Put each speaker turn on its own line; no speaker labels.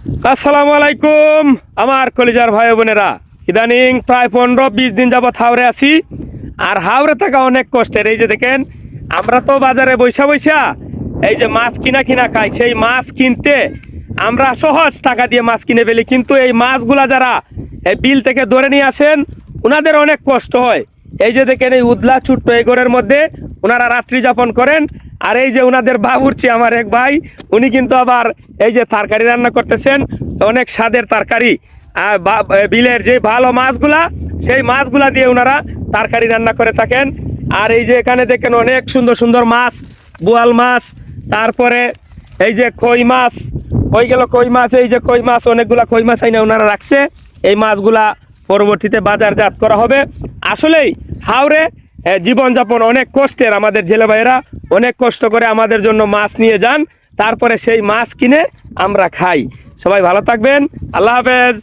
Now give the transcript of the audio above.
আসসালামু আলাইকুম আমার কলিজার ভাই বোনেরা। ইদানিং প্রায় 15-20 দিন যাবত হাওড়ে আছি। আর হাওড়ে থাকা অনেক কষ্টের। এই যে দেখেন, আমরা তো বাজারে বৈশা বৈশা এই যে মাছ কিনা খাই, সেই মাছ কিনতে আমরা সহজ টাকা দিয়ে মাছ কিনে ফেলি, কিন্তু এই মাছগুলা যারা এই বিল থেকে ধরে নিয়ে আসেন ওনাদের অনেক কষ্ট হয়। এই যে দেখেন, এই উদলা ছোট্ট এই ঘরের মধ্যে ওনারা রাত্রি যাপন করেন। আর এই যে ওনাদের বাবুর্চি আমার এক ভাই, উনি কিন্তু আবার এই যে তরকারি রান্না করতেছেন, অনেক স্বাদের তরকারি। বিলের যে ভালো মাছগুলা, সেই মাছগুলা দিয়ে ওনারা তরকারি রান্না করে থাকেন। আর এই যে এখানে দেখেন অনেক সুন্দর সুন্দর মাছ, বোয়াল মাছ, তারপরে এই যে কই মাছ, হয়ে গেল কই মাছ। এই যে কই মাছ, অনেকগুলা কই মাছ আইনা ওনারা রাখছে। এই মাছগুলা পরবর্তীতে বাজারজাত করা হবে। আসলেই হাওড়ে জীবনযাপন অনেক কষ্টের। আমাদের জেলে ভাইয়েরা অনেক কষ্ট করে আমাদের জন্য মাছ নিয়ে যান, তারপরে সেই মাছ কিনে আমরা খাই। সবাই ভালো থাকবেন, আল্লাহ হাফেজ।